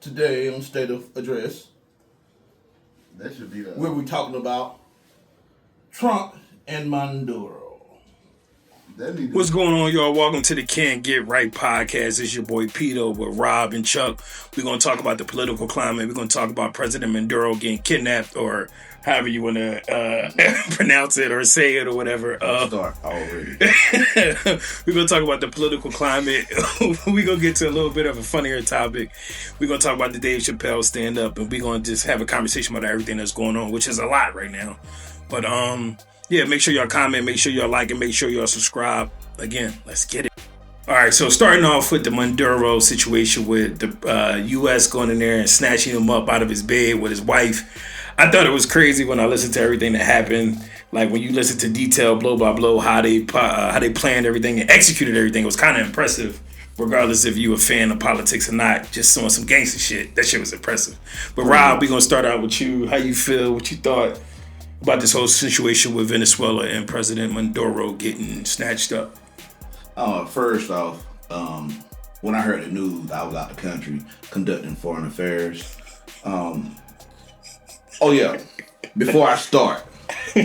Today on State of Address, that should be the. where we talking about Trump and Maduro. What's going on, y'all? Welcome to the Can't Get Right podcast. It's your boy Pito with Rob and Chuck. We're going to talk about the political climate. We're going to talk about President Maduro getting kidnapped, or however you want to pronounce it or say it or whatever. Start already. We're going to talk about the political climate. We're going to get to a little bit of a funnier topic. We're going to talk about the Dave Chappelle stand-up, and we're going to just have a conversation about everything that's going on, which is a lot right now. But, yeah, make sure y'all comment, make sure y'all like, and make sure y'all subscribe. Again, let's get it. All right, so starting off with the Maduro situation with the U.S. going in there and snatching him up out of his bed with his wife. I thought it was crazy when I listened to everything that happened. Like when you listen to detail, blow by blow, how they planned everything and executed everything. It was kind of impressive, regardless if you a fan of politics or not. Just on some gangster shit, that shit was impressive. But Rob, we're gonna start out with you. How you feel? What you thought about this whole situation with Venezuela and President Maduro getting snatched up? First off, when I heard the news, I was out the country conducting foreign affairs. Oh yeah, before I start. No,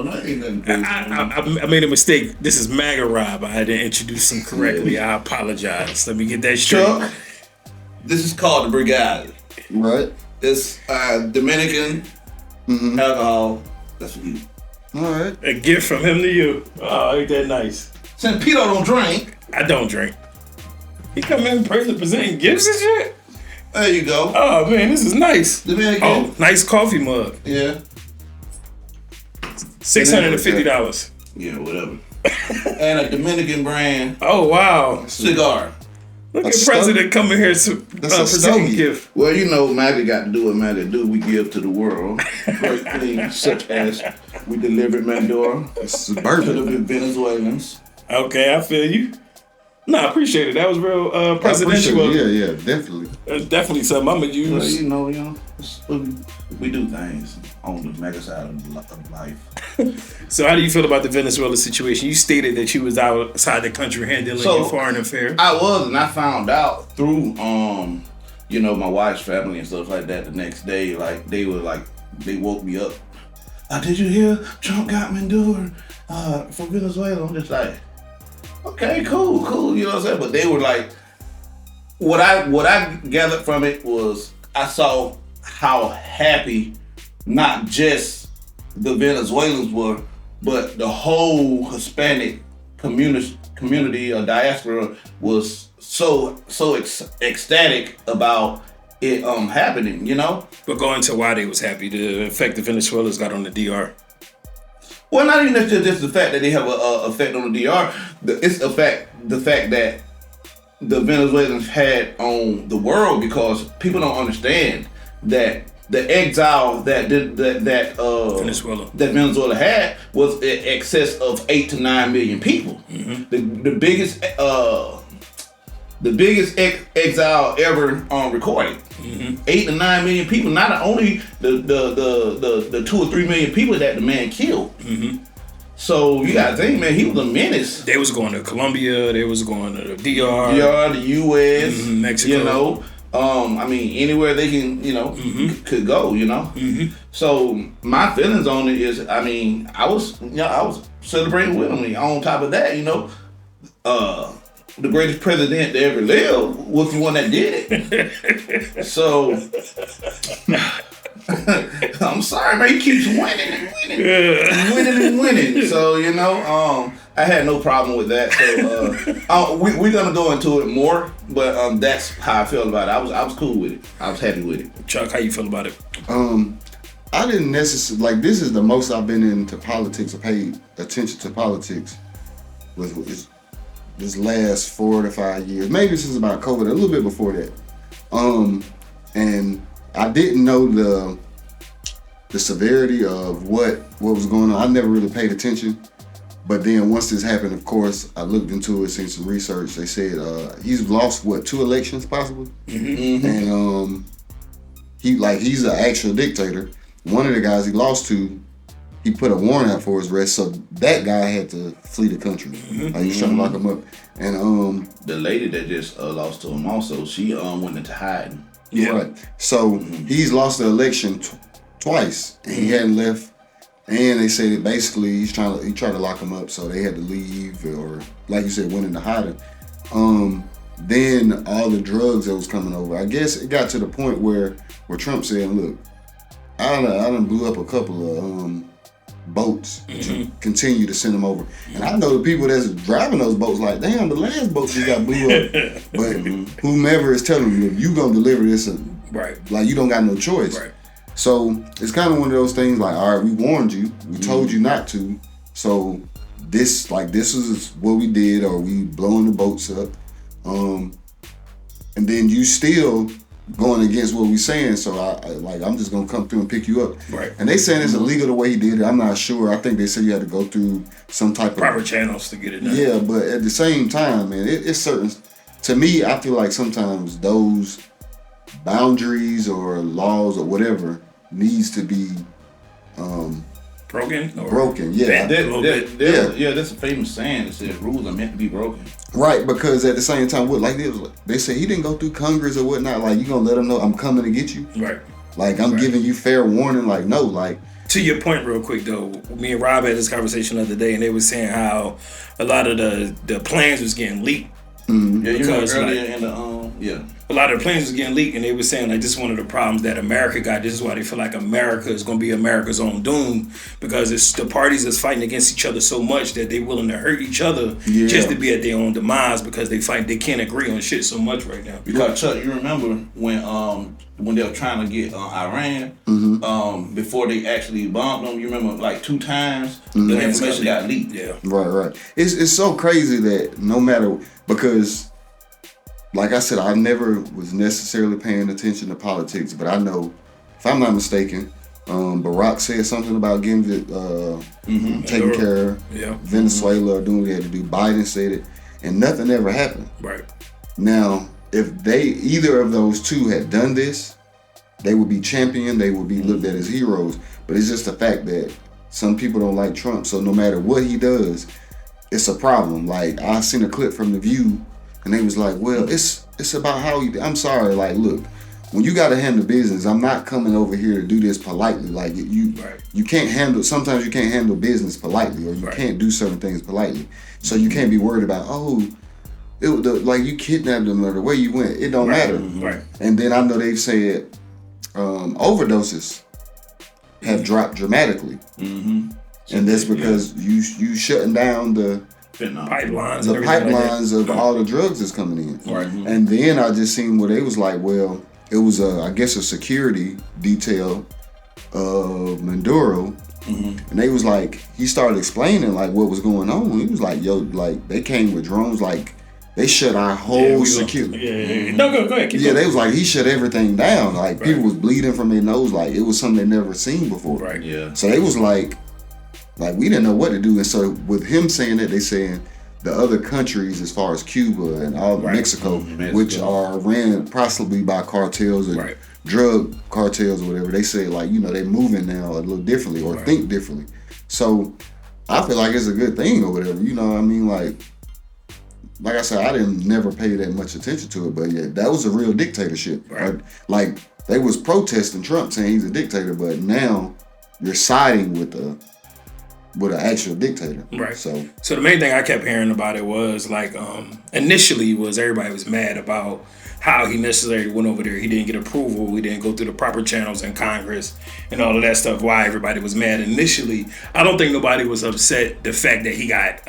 that ain't nothing crazy. I made a mistake. This is MAGA Rob. I didn't introduce him correctly. Yeah. I apologize. Let me get that straight. Chuck, this is called the Brigade. Right. It's Dominican alcohol. That's for you. All right. A gift from him to you. Oh, ain't that nice? Since Pito don't drink. I don't drink. He come in presenting gifts and shit? There you go. Oh, man, this is nice. Dominican. Oh, nice coffee mug. Yeah. $650. Yeah, whatever. And a Dominican brand. Oh, wow. Cigar. Look at President coming here to present a gift. Well, you know, MAGA got to do what MAGA do. We give to the world great things such as we delivered Maduro to the Venezuelans. Okay, I feel you. No, I appreciate it. That was real presidential. Yeah, definitely. It's definitely something I'm going to use. Well, you know, we do things on the MAGA side of life. So how do you feel about the Venezuela situation? You stated that you was outside the country handling your foreign affairs. I was, and I found out through, you know, my wife's family and stuff like that the next day. Like, they woke me up. Did you hear Trump got Maduro from Venezuela? I'm just like, okay, cool, you know what I'm saying? But they were like, what I gathered from it was I saw how happy not just the Venezuelans were, but the whole Hispanic community or diaspora was so ecstatic about it happening, you know? But go into why they was happy. The effect the Venezuelans got on the DR. Well, not even just the fact that they have a effect on the DR. It's the fact that the Venezuelans had on the world, because people don't understand that the exile that Venezuela had was in excess of 8 to 9 million people. Mm-hmm. The biggest exile ever recorded. Mm-hmm. 8 to 9 million people. Not only the 2 or 3 million people that the man killed. Mm-hmm. So you gotta think, man, he was a menace. They was going to Colombia. They was going to the DR, the U.S., Mexico. You know, I mean, anywhere they can, you know, could go. You know. Mm-hmm. So my feelings on it is, I mean, I was celebrating with him. On top of that, you know, the greatest president to ever live was the one that did it. So I'm sorry, man. He keeps winning and winning. So, you know, I had no problem with that. So we're gonna go into it more, but that's how I feel about it. I was cool with it. I was happy with it. Chuck, how you feel about it? I didn't necessarily this is the most I've been into politics or paid attention to politics was this last 4 to 5 years, maybe since about COVID, a little bit before that. And I didn't know the severity of what was going on. I never really paid attention. But then once this happened, of course, I looked into it, seen some research. They said he's lost 2 elections possibly, and he's an actual dictator. One of the guys he lost to he put a warrant out for his arrest, so that guy had to flee the country. Like, he was trying to lock him up. And the lady that just lost to him also, she went into hiding. Yeah. Right. So he's lost the election twice, and he hadn't left. And they said that basically he tried to lock him up, so they had to leave, or like you said, went into hiding. Then all the drugs that was coming over, I guess it got to the point where Trump said, "Look, I done blew up a couple of boats to continue to send them over." And I know the people that's driving those boats like, damn, the last boat just got blew up. But whomever is telling you, if you gonna deliver this, like, you don't got no choice. Right. So it's kind of one of those things like, all right, we warned you, we told you not to, so this is what we did, or we blowing the boats up, and then you still going against what we saying, so I'm just gonna come through and pick you up. Right. And they saying it's illegal the way he did it. I'm not sure. I think they said you had to go through some type of proper channels to get it done. Yeah, but at the same time, man, it's certain. To me, I feel like sometimes those boundaries or laws or whatever needs to be broken. Yeah. That's a famous saying that says rules are meant to be broken. Right, because at the same time, they say he didn't go through Congress or whatnot. Like, you gonna let them know I'm coming to get you? Right. Like, I'm giving you fair warning. Like, no, like. To your point, real quick though, me and Rob had this conversation the other day, and they were saying how a lot of the plans was getting leaked. Mm-hmm. Yeah, because earlier in the a lot of the plans was getting leaked, and they were saying like this is one of the problems that America got. This is why they feel like America is going to be America's own doom, because it's the parties that's fighting against each other so much that they're willing to hurt each other just to be at their own demise, because they can't agree on shit so much right now. Because Chuck, you remember when they were trying to get Iran before they actually bombed them? You remember like 2 times the information got leaked. Yeah, right. It's so crazy that no matter, because like I said, I never was necessarily paying attention to politics, but I know, if I'm not mistaken, Barack said something about getting taking care of Venezuela, or doing what they had to do. Biden said it, and nothing ever happened. Right. Now, if either of those two had done this, they would be championed, they would be looked at as heroes. But it's just the fact that some people don't like Trump, so no matter what he does, it's a problem. Like, I seen a clip from The View, and they was like, well, it's about how I'm sorry, like, look, when you got to handle business, I'm not coming over here to do this politely. Like, you can't handle, sometimes you can't handle business politely, or you can't do certain things politely. So you can't be worried about, like, you kidnapped them or the way you went. It don't matter. Right. And then I know they've said overdoses have dropped dramatically. Mm-hmm. And that's because you shutting down the pipelines of all the drugs that's coming in. Right. And then I just seen where they was like, well, it was I guess a security detail of Maduro, and they was like, he started explaining like what was going on. He was like, yo, like, they came with drones, like they shut our whole security. Yeah. No, go ahead. Keep going. They was like, he shut everything down. Like, people was bleeding from their nose, like it was something they never seen before. Right. Yeah. So they was like we didn't know what to do. And so with him saying that, they saying the other countries as far as Cuba and all Mexico, which are ran possibly by cartels or drug cartels or whatever, they say like, they're moving now a little differently or think differently. So I feel like it's a good thing or whatever. You know what I mean? Like I said, I didn't never pay that much attention to it, but yeah, that was a real dictatorship. Right? Like, they was protesting Trump saying he's a dictator, but now you're siding with an actual dictator. Right. So the main thing I kept hearing about it was like, initially everybody was mad about how he necessarily went over there. He didn't get approval. He didn't go through the proper channels in Congress and all of that stuff. Why everybody was mad initially. I don't think nobody was upset the fact that he got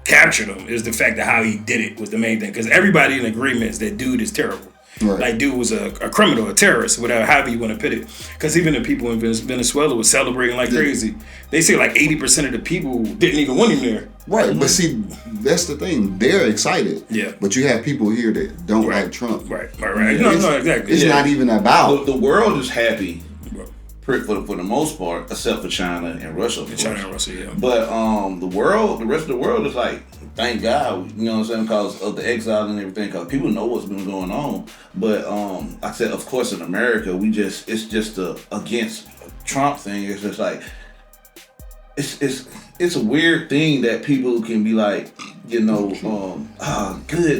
captured him. It was the fact that how he did it was the main thing. Because everybody in agreement is that dude is terrible. Right. Like, dude was a criminal, a terrorist, whatever, however you want to put it. Because even the people in Venezuela was celebrating like crazy. They say like 80% of the people didn't even want him there. Right, but see, that's the thing. They're excited. Yeah. But you have people here that don't like Trump. Right. No, exactly. It's not even about. The world is happy for the most part, except for China and Russia. China and Russia, yeah. But the rest of the world is like, thank God, you know what I'm saying, because of the exile and everything, because people know what's been going on. But I said, of course, in America, it's just a against Trump thing. It's just like, it's a weird thing that people can be like, good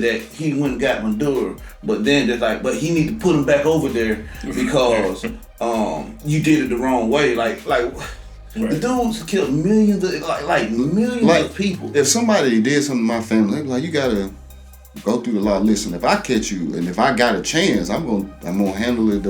that he went and got Maduro, but then they're like, but he need to put him back over there because you did it the wrong way. Like the dudes killed millions of of people. If somebody did something to my family, they'd be like, you gotta go through the law. Listen, if I catch you and if I got a chance, I'm gonna handle it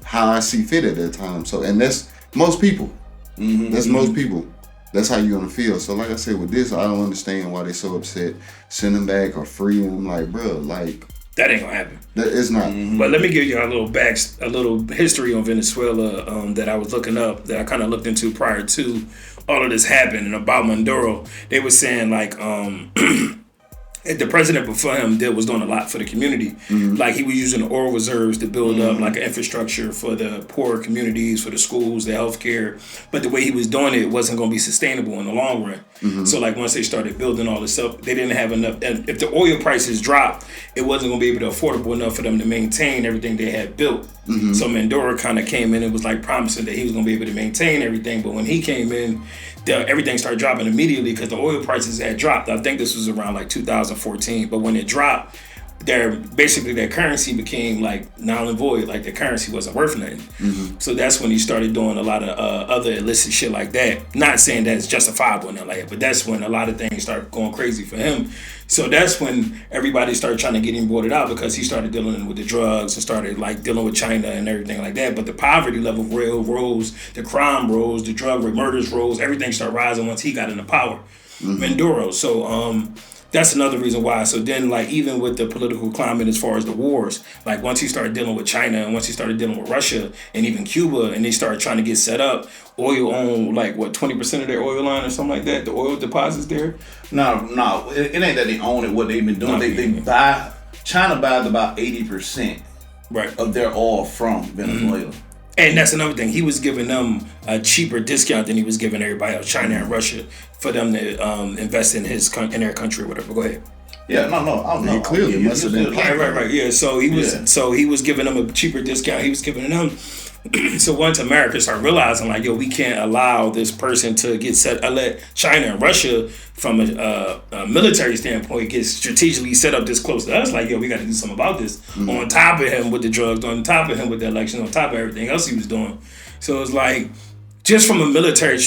how I see fit at that time. So, and that's most people. That's most people. That's how you're gonna feel. So like I said, with this, I don't understand why they so upset. Send them back or free them. Like, bro, like that ain't gonna happen. It's not. But let me give you a little history on Venezuela that I was looking up, that I kind of looked into prior to all of this happening. And about Maduro, they were saying like the president before him was doing a lot for the community. Like he was using the oil reserves to build up like an infrastructure for the poor communities, for the schools, the healthcare. But the way he was doing it wasn't going to be sustainable in the long run. So like once they started building all this up, they didn't have enough. And if the oil prices dropped, it wasn't going to be able to affordable enough for them to maintain everything they had built. So Maduro kind of came in and was like promising that he was going to be able to maintain everything. But when he came in, everything started dropping immediately because the oil prices had dropped. I think this was around like 2014. But when it dropped, their currency became like null and void. Like their currency wasn't worth nothing. So that's when he started doing a lot of other illicit shit like that. Not saying that it's justifiable in LA, but that's when a lot of things started going crazy for him. So that's when everybody started trying to get him boarded out because he started dealing with the drugs and started like dealing with China and everything like that. But the poverty level rose, the crime rose, the drug murders rose, everything started rising once he got into power. Maduro. So that's another reason why. So then, like, even with the political climate as far as the wars, like once he started dealing with China and once he started dealing with Russia and even Cuba, and they started trying to get set up, oil on like 20% of their oil line or something like that. The oil deposits there. No, it ain't that they own it. What they've been doing, they buy. China buys about 80% of their oil from Venezuela. And that's another thing. He was giving them a cheaper discount than he was giving everybody else, China and Russia, for them to invest in their country or whatever. Go ahead. Yeah, no. He clearly must have been right. Yeah, so he was giving them a cheaper discount. He was giving them. So once America started realizing, like, yo, we can't allow this person to get let China and Russia, from a military standpoint, get strategically set up this close to us. Like, yo, we got to do something about this. On top of him with the drugs, on top of him with the election, on top of everything else he was doing. So it's like, just from a military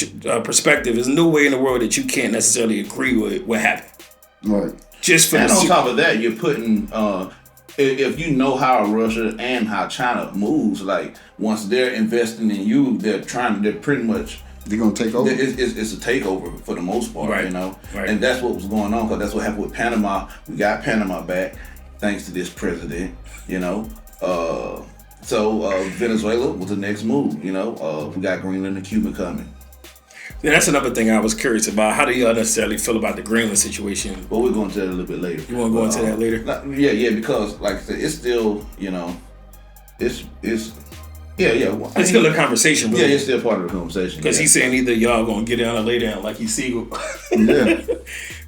perspective, there's no way in the world that you can't necessarily agree with what happened. Right. Just from and on top of that, you're putting. If you know how Russia and how China moves, like once they're investing in you, they're pretty much. They're gonna take over. It's a takeover for the most part, you know. Right. And that's what was going on, because that's what happened with Panama. We got Panama back thanks to this president, you know. So Venezuela was the next move, you know. We got Greenland and Cuba coming. Yeah, that's another thing I was curious about. How do y'all necessarily feel about the Greenland situation? Well, we're going to that a little bit later. You want to go into that later? Yeah, because like I said, it's still, you know, it's it's still a conversation, really. Yeah, it's still part of the conversation. Because he's saying either y'all gonna get down or lay down like you see. Yeah.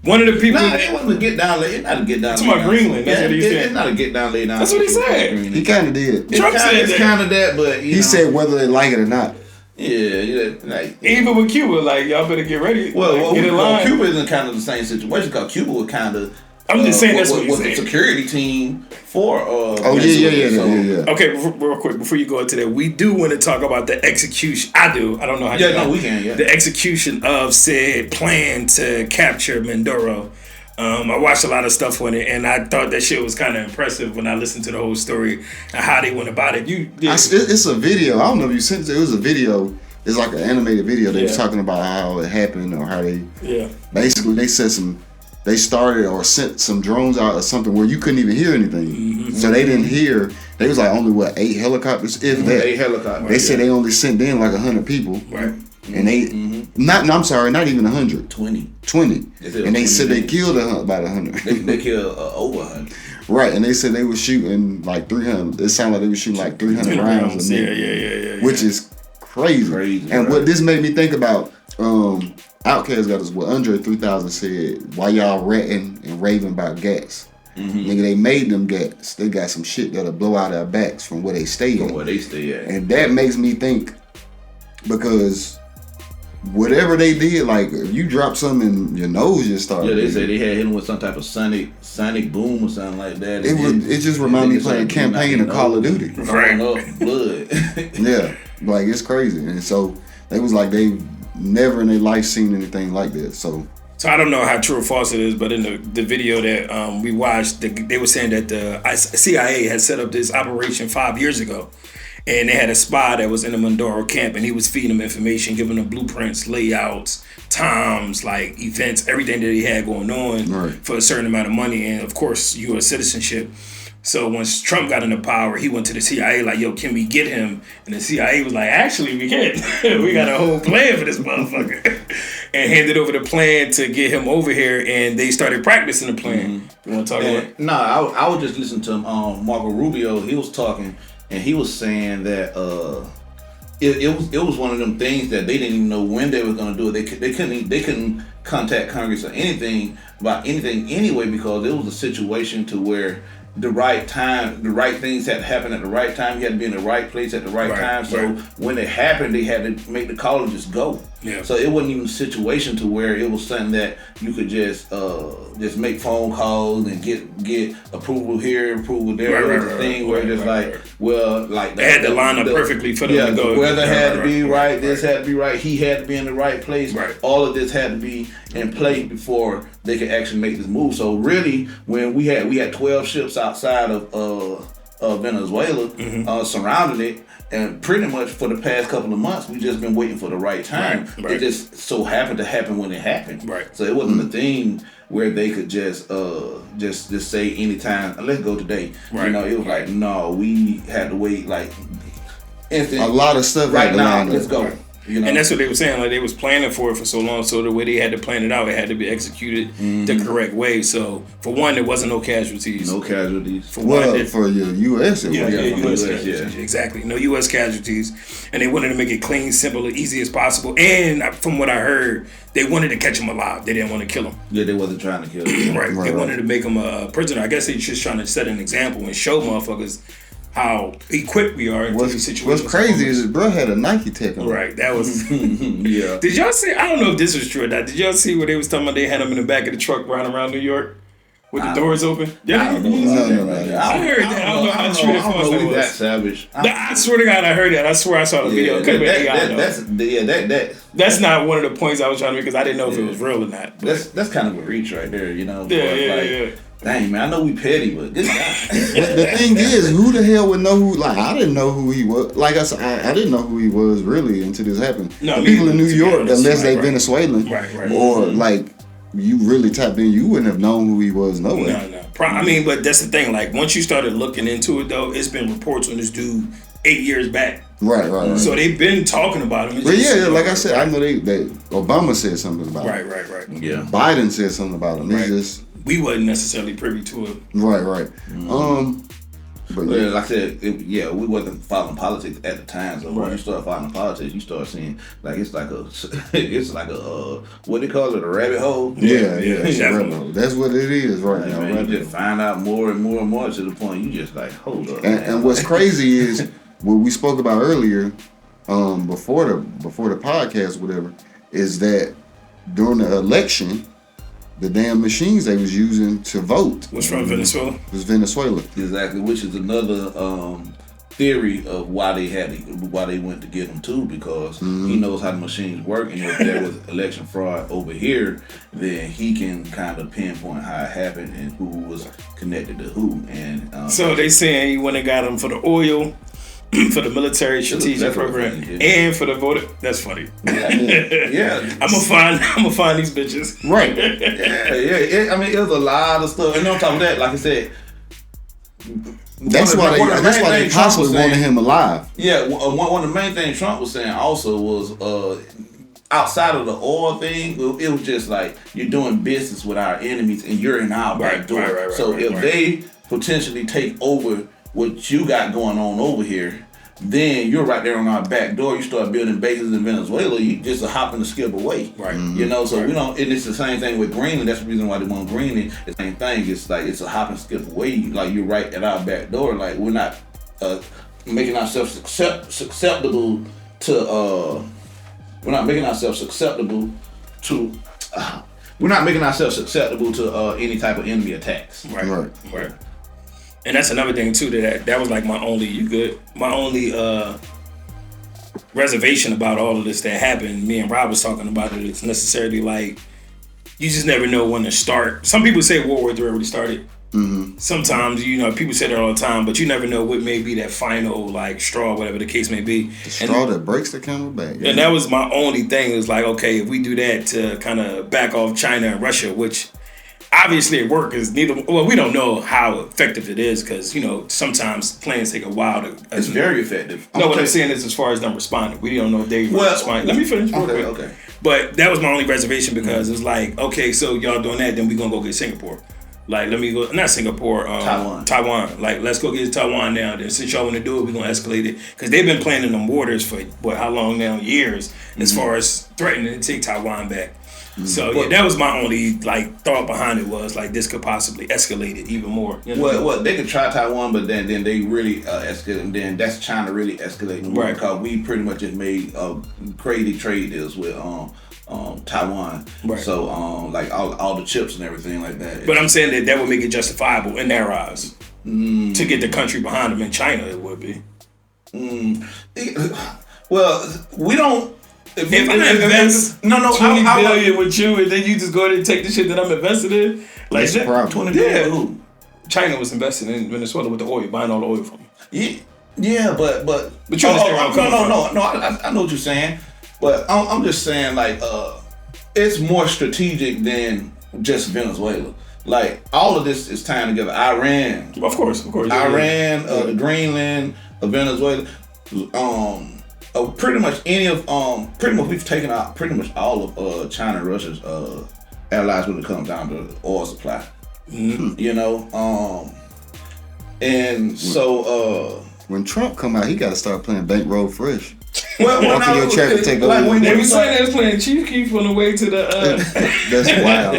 One of the people. Nah, it wasn't a get down, lay. It's not a get down. It's about Greenland. That's what he said. It's not a get down, lay down. That's what he said. He kind of did. Trump said it's kind of that, but he said whether they like it or not. Yeah, like even with Cuba, like y'all better get ready. Well, get in line. Cuba isn't kind of the same situation, because Cuba was kind of. I'm just saying that's what he's saying. Was a security team for. Yeah. Okay, real quick before you go into that, we do want to talk about the execution. I don't know how. Yeah, no, we can. Yeah. The execution of said plan to capture Maduro. I watched a lot of stuff on it, and I thought that shit was kind of impressive when I listened to the whole story and how they went about it. It's a video. I don't know if you sent it. It was a video. It's like an animated video. They was talking about how it happened, or how they. Yeah. Basically, they said they started or sent some drones out or something where you couldn't even hear anything. Mm-hmm. So they didn't hear. They was like only 8 helicopters, if that. 8 helicopters. They said they only sent in like 100 people. Right. And they not even 100. 20. And they said they killed about 100. They killed over 100. Right, and they said they were shooting like 300. It sounded like they were shooting like 300 rounds a minute. Yeah. Which is crazy. And what this made me think about, Outkast got us what Andre 3000 said, why y'all ratting and raving about gas? Nigga, they made them gas. They got some shit that'll blow out our backs from where they stay at. From where they stay at. And that makes me think, because whatever they did, like if you drop something and your nose just started. Yeah, they say they had hit him with some type of sonic boom or something like that. It just reminded me playing campaign of Call of Duty. Right. Blood. Yeah, like it's crazy, and so they was like they never in their life seen anything like that. So I don't know how true or false it is, but in the video that we watched, they were saying that the CIA had set up this operation 5 years ago. And they had a spy that was in the Maduro camp, and he was feeding them information, giving them blueprints, layouts, times, like events, everything that he had going on for a certain amount of money, and of course, U.S. citizenship. So once Trump got into power, he went to the CIA like, yo, can we get him? And the CIA was like, actually, we can. We got a whole plan for this motherfucker. And handed over the plan to get him over here, and they started practicing the plan. You want to talk about it? No, I was just listening to Marco Rubio. He was talking, and he was saying that it was one of them things that they didn't even know when they were going to do it. They couldn't contact Congress or anything about anything anyway, because it was a situation to where the right time, the right things had to happen at the right time. You had to be in the right place at the right time. So when it happened, they had to make the call and just go. Yeah. So it wasn't even a situation to where it was something that you could just make phone calls and get approval here, approval there. It was a thing where it's they had to line up perfectly for them to go. The weather had to be right. This had to be right. He had to be in the right place. Right. All of this had to be in play before they could actually make this move. So really, when we had 12 ships outside of Venezuela surrounding it. And pretty much for the past couple of months, we just been waiting for the right time. Right. It just so happened to happen when it happened. Right. So it wasn't a thing where they could just say anytime, let's go today. Right. You know, it was like, no, we had to wait like instant. A lot of stuff right now. Let's go. Right. You know? And that's what they were saying. Like they was planning for it for so long. So the way they had to plan it out, it had to be executed the correct way. So for one, there wasn't no casualties. No casualties. For your U.S. U.S. casualties. Exactly. No U.S. casualties. And they wanted to make it clean, simple, easy as possible. And from what I heard, they wanted to catch him alive. They didn't want to kill him. Yeah, they wasn't trying to kill him. Right. They wanted to make him a prisoner. I guess they just trying to set an example and show motherfuckers how equipped we are in these situations. What's crazy is bro had a Nike tech on. Right, that was... yeah. Did y'all see... I don't know if this was true or not. Did y'all see what they was talking about? They had him in the back of the truck riding around New York with the doors open? Yeah. I don't know. I heard that. I don't know how true that was. That savage. I swear to God, I heard that. I swear I saw the video. That's not one of the points I was trying to make, because I didn't know if it was real or not. That's kind of a reach right there, you know? Yeah. Dang, man, I know we petty, but this guy. The thing is, who the hell would know who? Like, I didn't know who he was. Like I said, I didn't know who he was really until this happened. No, the people in New York, unless they Venezuelan, or like you really tapped in, you wouldn't have known who he was. No way. No. I mean, but that's the thing. Like, once you started looking into it, though, it's been reports on this dude 8 years back. Right. So they've been talking about him. But like I said, I know they Obama said something about him. Right. Yeah. Biden said something about him. It's just. We wasn't necessarily privy to it. Right. But like I said, we wasn't following politics at the time. So when you start following politics, you start seeing like it's like a what they call it, a rabbit hole. Yeah. Rabbit hole. That's what it is right now. Man, you just find out more and more and more to the point you just like hold up. And what's crazy is what we spoke about earlier, before the podcast, whatever, is that during the election, the damn machines they was using to vote was from Venezuela. It was Venezuela. Exactly, which is another theory of why they went to get him too, because he knows how the machines work, and if there was election fraud over here, then he can kind of pinpoint how it happened and who was connected to who. And so they saying he went and got him for the oil. For the military strategic program and for the voter. That's funny. Yeah. I'm gonna find these bitches. Right. Yeah. I mean, it was a lot of stuff, and on top of that, like I said, that's why they possibly wanted him alive. Yeah. One of the main things Trump was saying also was outside of the oil thing, it was just like you're doing business with our enemies and you're in our back door. If they potentially take over what you got going on over here, then you're right there on our back door. You start building bases in Venezuela, you just a hop and a skip away. Right. You know, so we don't, and it's the same thing with Greenland. That's the reason why they want Greenland. It's the same thing. It's like it's a hop and skip away. Like you're right at our back door. Like we're not making ourselves susceptible to We're not making ourselves susceptible to. We're not making ourselves susceptible to any type of enemy attacks. Right. And that's another thing too. That was like my only reservation about all of this that happened. Me and Rob was talking about it. It's necessarily like you just never know when to start. Some people say World War III already started. Mm-hmm. Sometimes, people say that all the time, but you never know what may be that final like straw, whatever the case may be. The straw that breaks the camel back. Yeah. And that was my only thing. It was like, okay, if we do that to kind of back off China and Russia, which obviously it works, is we don't know how effective it is because, sometimes plans take a while to... It's very effective. No, what I'm saying is as far as them responding. We don't know if they respond. Let me finish real quick. Okay. But that was my only reservation because it's like, okay, so y'all doing that, then we gonna go get Singapore. Like, let me go, not Singapore, Taiwan. Like, let's go get Taiwan now. Then since y'all want to do it, we're going to escalate it. Because they've been planning them waters for, how long now? Years. As far as threatening to take Taiwan back. So, that was my only, thought behind it was, this could possibly escalate it even more. Well, they could try Taiwan, but then they really escalate. And then that's China really escalating. Right. Because we pretty much just made crazy trade deals with Taiwan. Right. So, all the chips and everything like that. But I'm saying that would make it justifiable in their eyes. To get the country behind them. In China, it would be. Well, we don't... If I invest $20 billion with you and then you just go ahead and take the shit that I'm invested in, that's the problem. $20 billion who? China was investing in Venezuela with the oil, buying all the oil from them. Yeah, but you understand where I'm coming from. No, I know what you're saying, but I'm just saying it's more strategic than just Venezuela. All of this is tying together. Iran, of course. Iran, the Greenland, Venezuela. Pretty much we've taken out pretty much all of China and Russia's allies when it comes down to oil supply. Mm-hmm. And so when Trump come out, he got to start playing Bankroll Fresh. Well, your traffic take over. When you say that's playing Chief Keef on the way to the. That's wild.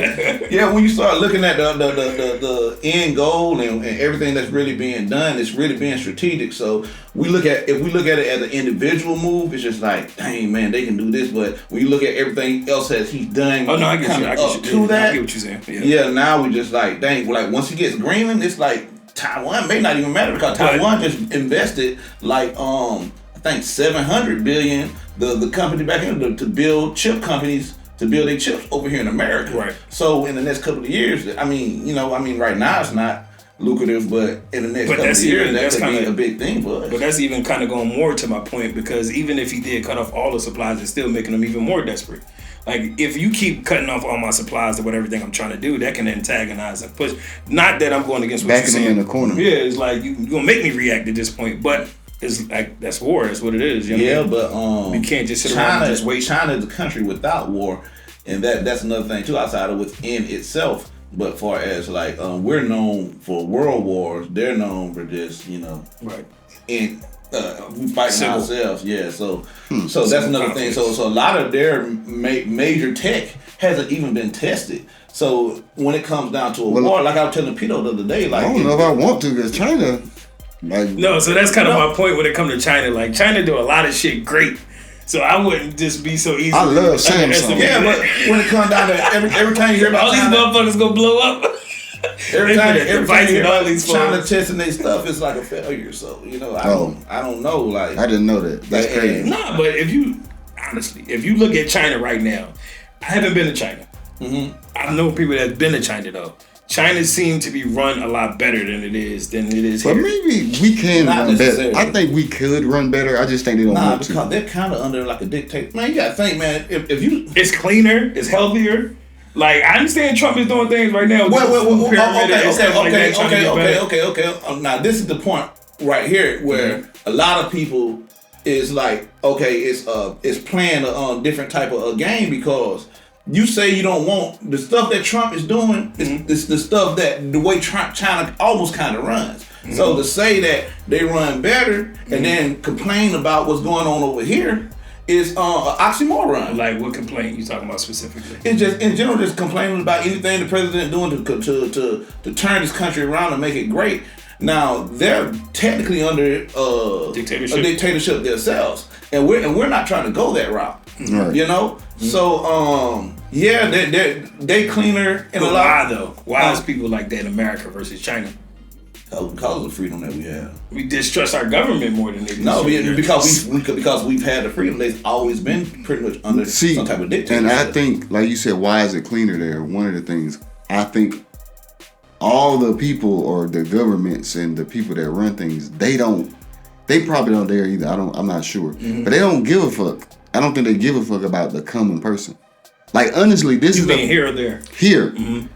Yeah, when you start looking at the end goal and everything that's really being done, it's really being strategic. So if we look at it as an individual move, it's just like, dang man, they can do this. But when you look at everything else that he's done, I get you. I get what you're saying. Yeah, now we just dang. Once he gets Greenland, it's like Taiwan may not even matter because Taiwan just invested I think $700 billion the company back in to build chip companies to build their chips over here in America. Right. So in the next couple of years, right now it's not lucrative, but in the next couple of years that could be a big thing for us. But that's even kind of going more to my point because even if he did cut off all the supplies, it's still making them even more desperate. If you keep cutting off all my supplies to everything I'm trying to do, that can antagonize and push. Not that I'm going against what you're saying. Backing them in the corner. Yeah, it's like you're going to make me react at this point, but it's that's war. That's what it is. But you can't just sit around and just wait. China is a country without war, and that's another thing too. Outside of within itself, but far as we're known for world wars, they're known for just right. And we fighting ourselves. Yeah. So that's another thing. So a lot of their major tech hasn't even been tested. So when it comes down to a war, like I was telling Pito the other day, I don't know if I want to because China. No, so that's kind of my point when it comes to China. China do a lot of shit great. So I wouldn't just be so easy. I love Samsung. Yeah, but when it comes down to every time you hear about all these motherfuckers gonna blow up. Every time you hear about China testing their stuff, it's like a failure. So I don't know. I didn't know that. That's crazy. Nah, but if you look at China right now, I haven't been to China. Mm-hmm. I know people that's been to China though. China seems to be run a lot better than it is here. But maybe we can run better. I think we could run better. I just think they don't want to. They're kind of under a dictator. Man, you got to think, man, if you... It's cleaner. It's healthier. I understand Trump is doing things right now. Okay. Now, this is the point right here where a lot of people is it's playing a different type of game because... You say you don't want the stuff that Trump is doing. It's the stuff that the way China almost kind of runs. Mm-hmm. So to say that they run better and then complain about what's going on over here is an oxymoron. Like what complaint you talking about specifically? It's just in general just complaining about anything the president doing to turn this country around and make it great. Now they're technically under a dictatorship themselves, and we're not trying to go that route. Right. You know? So, yeah, they cleaner in a lot. Why, though? Why is people like that in America versus China? Because of the freedom that we have. We distrust our government more than they do. No, because we've had the freedom. They've always been pretty much under some type of dictatorship. And I think, like you said, why is it cleaner there? One of the things, I think all the people or the governments and the people that run things, they probably don't dare either. I'm not sure. Mm-hmm. But they don't give a fuck. I don't think they give a fuck about the common person. Like, honestly, this is here or there? Here. Mm-hmm.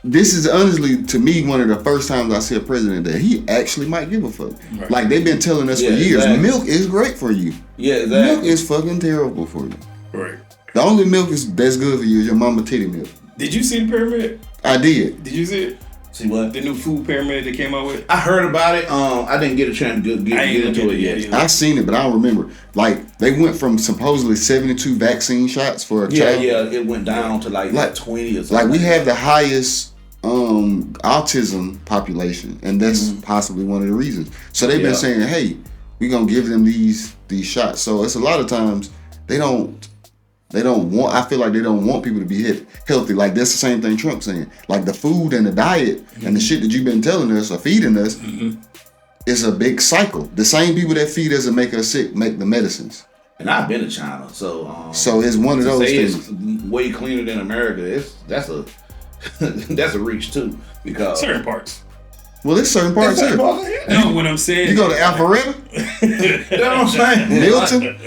This is honestly, to me, one of the first times I see a president that he actually might give a fuck. Right. Like, they've been telling us for years, milk is great for you. Yeah, exactly. Milk is fucking terrible for you. Right. The only milk that's good for you is your mama titty milk. Did you see the pyramid? I did. Did you see it? See what? The new food pyramid they came out with? I heard about it. I didn't get a chance to get into it yet. I seen it, but I don't remember. Like, they went from supposedly 72 vaccine shots for a child. Yeah, it went down to like 20 or something. Like, we have the highest autism population, and that's possibly one of the reasons. So they've been saying, hey, we're gonna give them these shots. So it's a lot of times they don't want, I feel like they don't want people to be healthy. Like, that's the same thing Trump's saying. Like, the food and the diet and the shit that you've been telling us or feeding us is a big cycle. The same people that feed us and make us sick make the medicines. And I've been to China, so it's one of those things. It's way cleaner than America. That's a reach too, because certain parts. Well, there's certain parts here. No, what I'm saying. You go to Alpharetta? That's what I'm saying. Milton?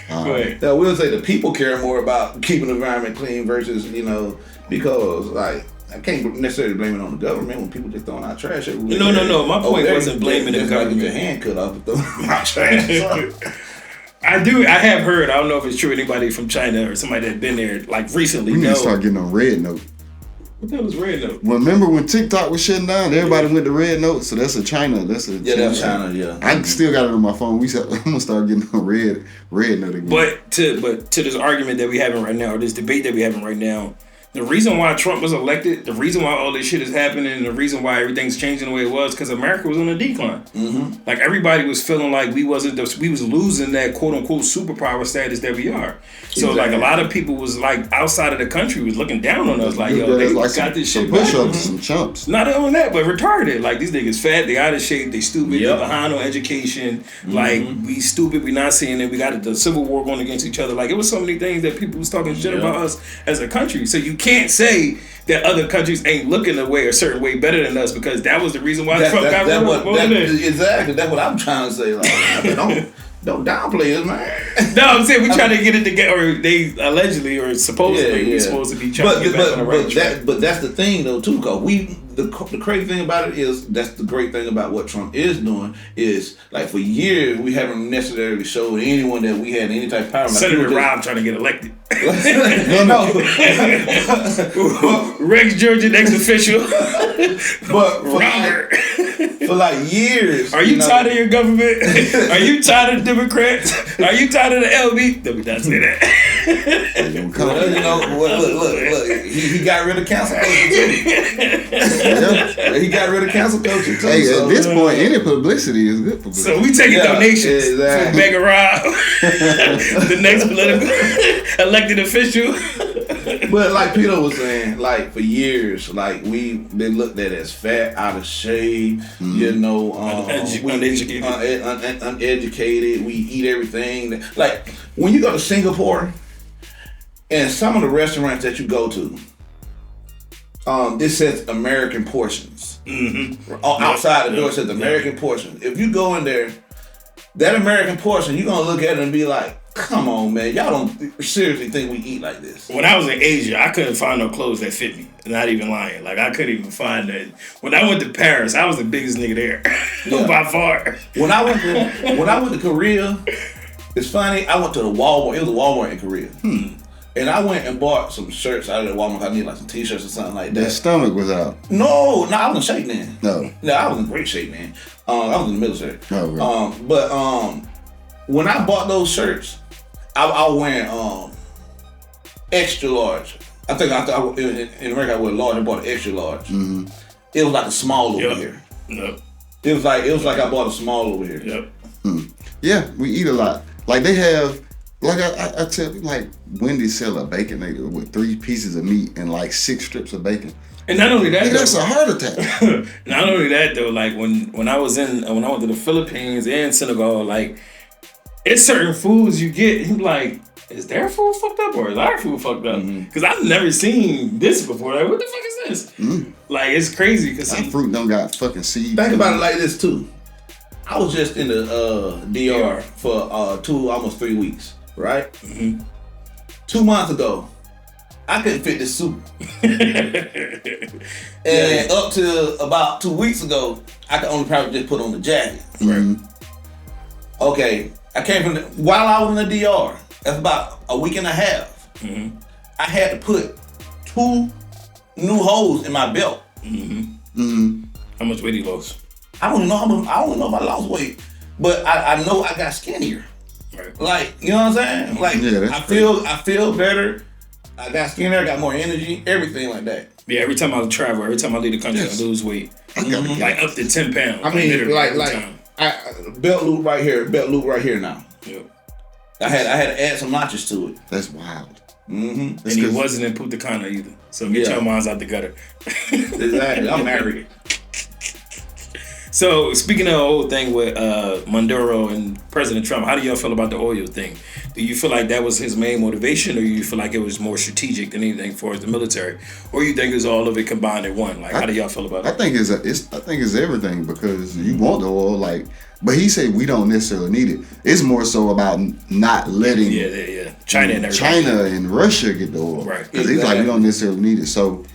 I will say the people care more about keeping the environment clean versus, because like I can't necessarily blame it on the government when people just throwing out trash everywhere. No. My point wasn't blaming the government. Like your hand cut off and throwing out trash. I have heard, I don't know if it's true, anybody from China or somebody that's been there like recently. We need to start getting on Red Note. What the hell was Red Note? Well, remember when TikTok was shutting down? Everybody went to Red Note, so that's China. That's China. Yeah. I still got it on my phone. I'm gonna start getting on Red Note again. But to this argument that we having right now, or this debate that we having right now, the reason why Trump was elected, the reason why all this shit is happening, and the reason why everything's changing the way it was, because America was on a decline. Mm-hmm. Like, everybody was feeling like we was losing that quote unquote superpower status that we are. So like a lot of people was like outside of the country was looking down on us, like, yo, they like got this shit back. Push-ups, some chumps. Not only that, but retarded. Like, these niggas fat, they out of shape, they stupid, they behind on education. Like, we stupid, we not seeing it. We got the civil war going against each other. Like, it was so many things that people was talking shit about us as a country. So you can't say that other countries ain't looking a certain way better than us, because that was the reason why Trump got exactly. That's what I'm trying to say. Like, don't downplay us, man. No, I'm saying we trying to get it together. Or they allegedly or supposedly we supposed to be trying to get back on the right track. But that's the thing though too, because the crazy thing about it is, that's the great thing about what Trump is doing is, like, for years we haven't necessarily showed anyone that we had any type of power. Senator Rob trying to get elected. No. Rex Georgian ex-official. But Robert. For like years. Are you tired of your government? Are you tired of the Democrats? Are you tired of the LB? Let me not say that. Look. He got rid of council culture too. He got rid of council culture too. Hey, at this point, any publicity is good publicity. So we taking donations from Mega Rob, the next political elected official. But like Pito was saying, like, for years, like, we've been looked at as fat, out of shape, uneducated. We eat everything. Like, when you go to Singapore, and some of the restaurants that you go to, this says American portions. Mm-hmm. Outside the door it says American portions. If you go in there, that American portion, you're gonna look at it and be like, come on, man, y'all don't seriously think we eat like this. When I was in Asia, I couldn't find no clothes that fit me. Not even lying. Like, I couldn't even find that. When I went to Paris, I was the biggest nigga there. By far. When I went to Korea, it's funny, I went to the Walmart. It was a Walmart in Korea. And I went and bought some shirts out of the Walmart. I needed like some t-shirts or something like that. That stomach was out. No, I was in shape then. No, I was in great shape, man. I was in the military. Oh, right. But when I bought those shirts, I went extra large. I think in America I went large. I bought an extra large. Mm-hmm. It was like a small over here. Yep. It was like I bought a small over here. Yep. Yeah, we eat a lot. Like, they have Like I tell you, like Wendy's sell a baconator with 3 pieces of meat and like 6 strips of bacon. And not only that, that's a heart attack. Not only that though, like when I went to the Philippines and Senegal, like it's certain foods you get, you like, is their food fucked up or is our food fucked up? Because I've never seen this before. Like, what the fuck is this? Like, it's crazy because our fruit don't got fucking seeds. Think about it like this too. I was just in the DR for almost 3 weeks, right? 2 months ago, I couldn't fit this suit. And up to about 2 weeks ago, I could only probably just put on the jacket. Okay, I came from while I was in the DR, that's about a week and a half. I had to put 2 new holes in my belt. How much weight he lost? I don't know if I lost weight, but I know I got skinnier. Right. Like, you know what I'm saying? Like, I feel better. I got skinnier. I got more energy. Everything like that. Yeah. Every time I travel, every time I leave the country, I lose weight. Like up to 10 pounds. I mean, belt loop right here now. Yep. I had to add some notches to it. That's wild. And he wasn't in Punta Cana either. So get your minds out the gutter. Exactly. I'm married. So speaking of the whole thing with Maduro and President Trump, how do y'all feel about the oil thing? Do you feel like that was his main motivation, or you feel like it was more strategic than anything for the military, or you think it's all of it combined in one? Like, how do y'all feel about it? I think it's everything, because you want the oil, like, but he said we don't necessarily need it. It's more so about not letting China and Russia get the oil, right? Because he's like, we don't necessarily need it. So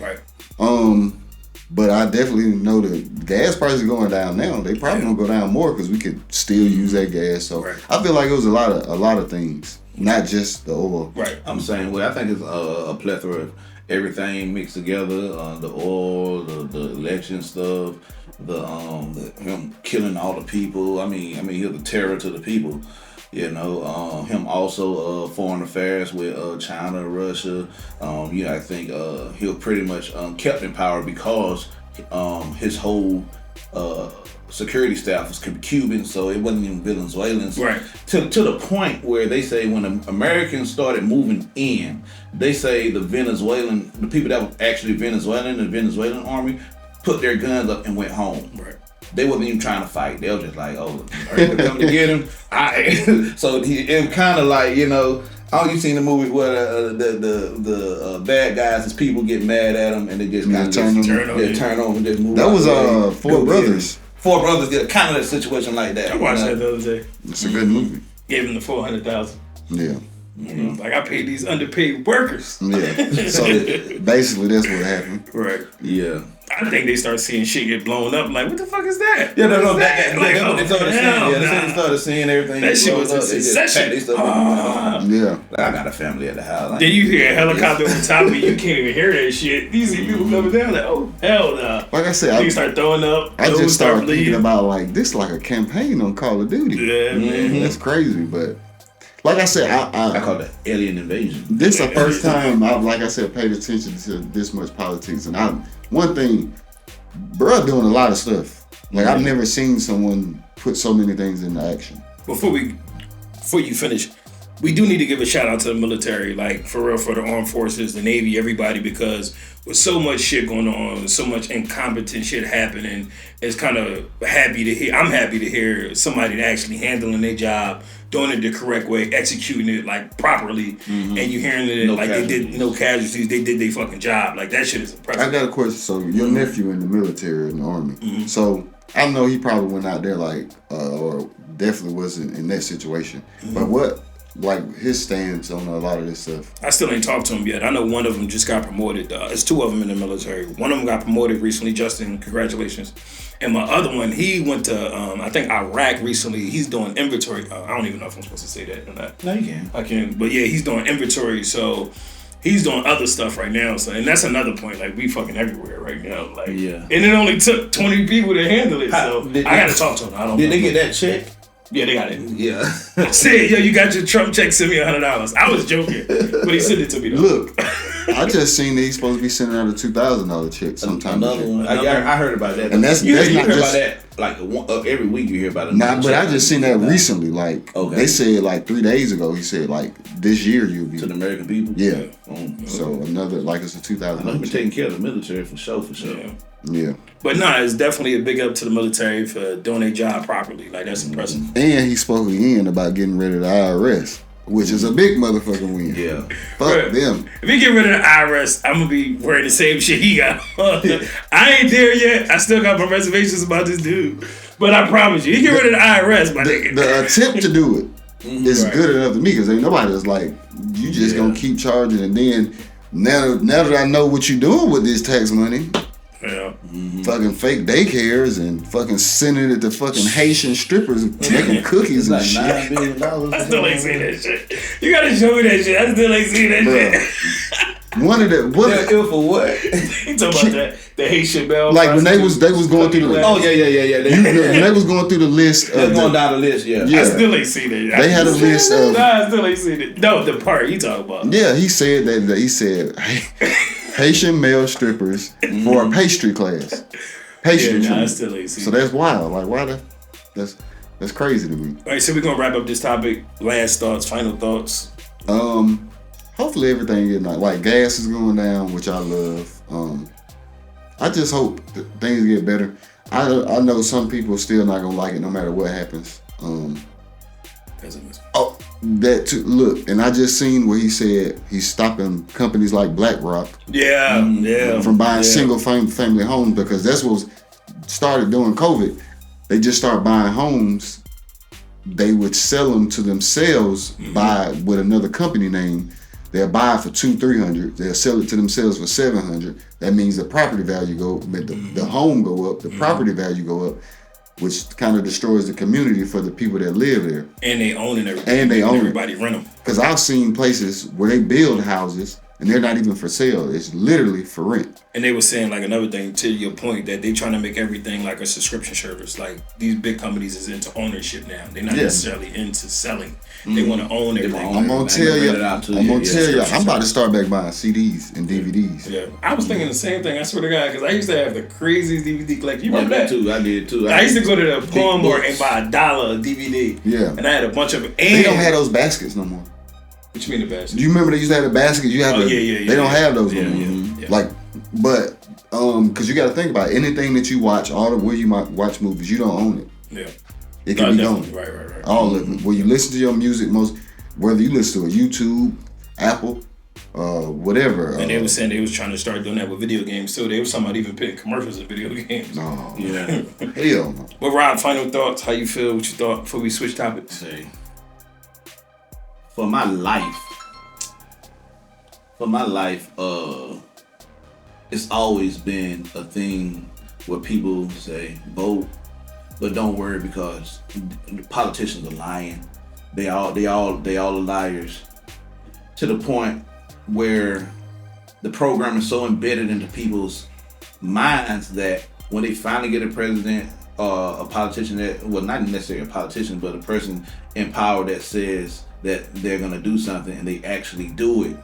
but I definitely know the gas prices going down now. They probably gonna go down more because we could still use that gas. So I feel like it was a lot of things, not just the oil. Right. I'm saying, I think it's a plethora of everything mixed together. The oil, the election stuff, the him killing all the people. I mean, he's a terror to the people. You know, him also foreign affairs with China, Russia. I think he'll pretty much kept in power because his whole security staff was Cuban, so it wasn't even Venezuelans. Right. To the point where they say when the Americans started moving in, they say the people that were actually Venezuelan, the Venezuelan army, put their guns up and went home. Right. They wasn't even trying to fight. They were just like, oh, we're coming to get him. So it was kind of like, you seen the movie where the bad guys, his people get mad at him and they just kind of turn over and just move. That was Four Brothers. Four Brothers did kind of a situation like that. I watched that the other day. It's a good movie. Gave him the $400,000. Yeah. Like, I paid these underpaid workers. Yeah. So basically, that's what happened. Right. Yeah. I think they start seeing shit get blown up. Like, what the fuck is that? Yeah, no, they started seeing everything. That shit was a succession. Yeah. I got a family at the house. Then you hear a helicopter on top of you, can't even hear that shit. You see people coming down like, oh, hell no. Like I said, you start throwing up. I just started thinking about, like, this like a campaign on Call of Duty. Yeah, man. That's crazy, but like I said, I call it alien invasion. This is the first time I, like I said, paid attention to this much politics. And one thing, bro, doing a lot of stuff. Like, I've never seen someone put so many things into action. Before you finish, we do need to give a shout out to the military, like, for real, for the armed forces, the Navy, everybody, because with so much shit going on, so much incompetent shit happening, it's kind of I'm happy to hear somebody actually handling their job, doing it the correct way, executing it like properly, and you hearing it they did no casualties, they did their fucking job. Like, that shit is impressive. I got a question. So your nephew in the military, in the army. So I know he probably went out there like, or definitely wasn't in that situation. But what, like, his stance on a lot of this stuff? I still ain't talked to him yet. I know one of them just got promoted. It's 2 of them in the military. One of them got promoted recently. Justin, congratulations. And my other one, he went to, I think, Iraq recently. He's doing inventory. I don't even know if I'm supposed to say that or not. No, you can. I can. But yeah, he's doing inventory. So he's doing other stuff right now. So, and that's another point. Like, we fucking everywhere right now. Like, yeah. And it only took 20 people to handle it. So I got to talk to him. Did they get that check? Yeah, they got it. Yeah. I said, yo, you got your Trump check, send me $100. I was joking, but he sent it to me though. Look, I just seen that he's supposed to be sending out a $2,000 check sometime. Another one. I heard about that. And that's you not hear just about that like every week. You hear about it. Nah, but I just seen that recently. Like okay. they said like 3 days ago. He said like this year you'll be to the American people. Yeah. So another like it's a $2,000. I've been taking care of the military for sure. Yeah. But it's definitely a big up to the military for doing their job properly. Like that's impressive. And he spoke again about getting rid of the IRS, which is a big motherfucking win. Yeah. Fuck them. If he get rid of the IRS, I'm gonna be wearing the same shit he got. I ain't there yet. I still got my reservations about this dude. But I promise you, he get rid of the IRS, my nigga. The attempt to do it is good enough to me because ain't nobody that's like, you just gonna keep charging, and then now that I know what you doing with this tax money, fucking fake daycares and fucking sending it to fucking Haitian strippers making cookies and shit. $9 billion. I still ain't seen that shit. You gotta show me that shit. I still ain't seen that shit. One of the They're ill for what? You talking about the Haitian Bell? Like when they was going through the when they was going through the list. They're going down the list. Yeah. I still ain't seen it. They had a list of. I still ain't seen it. No, the part you talking about. Yeah, he said that. He said Haitian male strippers for a pastry class. Pastry. I still ain't seen it. So that's wild. Like why that's crazy to me. All right, so we're gonna wrap up this topic. Last thoughts, final thoughts. Hopefully everything is like gas is going down, which I love. I just hope that things get better. I know some people are still not gonna like it no matter what happens. That too. Look, and I just seen where he said he's stopping companies like BlackRock. From buying single family homes because that's what started during COVID. They just started buying homes. They would sell them to themselves buy with another company name. They'll buy it for $200-$300. They'll sell it to themselves for $700. That means the property value go, the home go up, the property value go up, which kind of destroys the community for the people that live there. And they own everything. And everybody rent them. Because I've seen places where they build houses and they're not even for sale. It's literally for rent. And they were saying like another thing to your point that they trying to make everything like a subscription service. Like these big companies is into ownership now. They're not necessarily into selling. They want to own everything. I'm gonna tell you. I'm about to start back buying CDs and DVDs. Yeah, I was thinking the same thing. I swear to God, because I used to have the craziest DVD collection. You remember that? Too. I did too. I used to go to the pawn bar and buy $1 a DVD. Yeah, and I had a bunch of. They don't have those baskets no more. What you mean the basket? Do you remember they used to have a basket? You have They don't have those no more. Like, but because you got to think about it. Anything that you watch, all the where you might watch movies, you don't own it. Yeah. It can be gone. Right. All of it. Where you listen to your music, whether you listen to a YouTube, Apple, whatever. And they were saying they was trying to start doing that with video games too. They was talking about even putting commercials in video games. No. Yeah. Hell no. But Rob, final thoughts. How you feel? What you thought before we switch topics? For my life, it's always been a thing where people say vote, but don't worry because the politicians are lying. They all are liars. To the point where the program is so embedded into people's minds that when they finally get a president, a politician that, well, not necessarily a politician, but a person in power that says that they're gonna do something and they actually do it,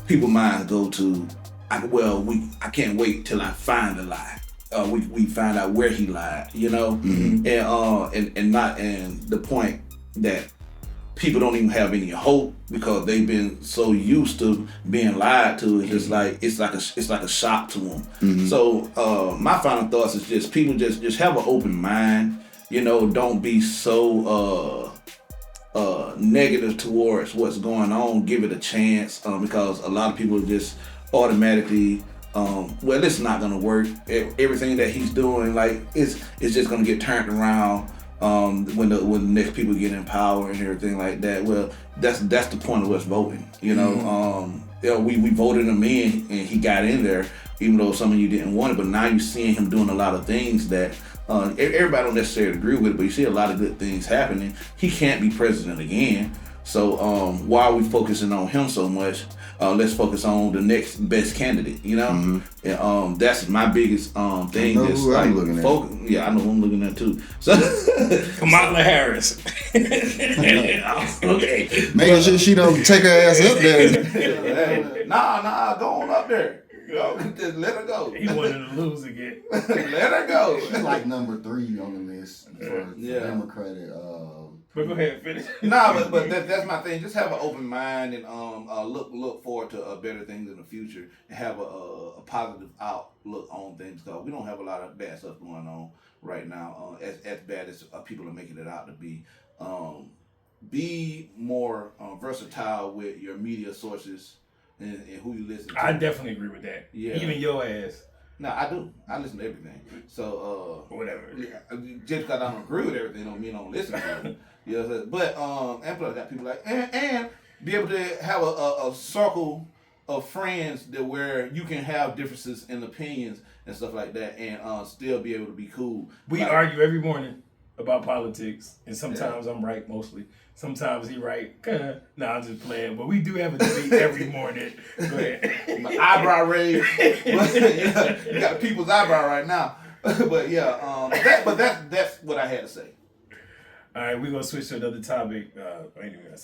people's minds go to, I can't wait till I find the lie. We find out where he lied, you know, and the point that people don't even have any hope because they've been so used to being lied to. It's just like it's like a shock to them. So my final thoughts is just people just have an open mind. You know, don't be so negative towards what's going on. Give it a chance because a lot of people just automatically. Well, it's not gonna work. Everything that he's doing, like, it's just gonna get turned around when the next people get in power and everything like that. Well, that's the point of us voting. You know, we voted him in and he got in there, even though some of you didn't want it. But now you're seeing him doing a lot of things that everybody don't necessarily agree with it, but you see a lot of good things happening. He can't be president again. So why are we focusing on him so much? Let's focus on the next best candidate, you know? And that's my biggest thing. I know who I'm looking at. Yeah, I know who I'm looking at too. So Kamala Harris. Okay. Making sure she don't take her ass up there. Nah, go on up there. Just let her go. He wanted to lose again. Let her go. She's like number 3 on the list for Democratic. But go ahead, finish. Nah, but that's my thing. Just have an open mind and look forward to better things in the future and have a positive outlook on things. Cause we don't have a lot of bad stuff going on right now. As bad as people are making it out to be. Be more versatile with your media sources and who you listen to. I definitely agree with that. Yeah. Even your ass. No, I do. I listen to everything. So whatever. Just because I don't agree with everything don't mean I don't listen to it. You know what I'm saying? But and plus I got people like and be able to have a circle of friends that where you can have differences in opinions and stuff like that and still be able to be cool. We argue every morning about politics, and sometimes I'm right mostly. Sometimes he right. Nah, I'm just playing. But we do have a debate every morning. Go ahead. My eyebrow raised. You got people's eyebrow right now. But yeah, that's what I had to say. All right, we're gonna switch to another topic. Anyway,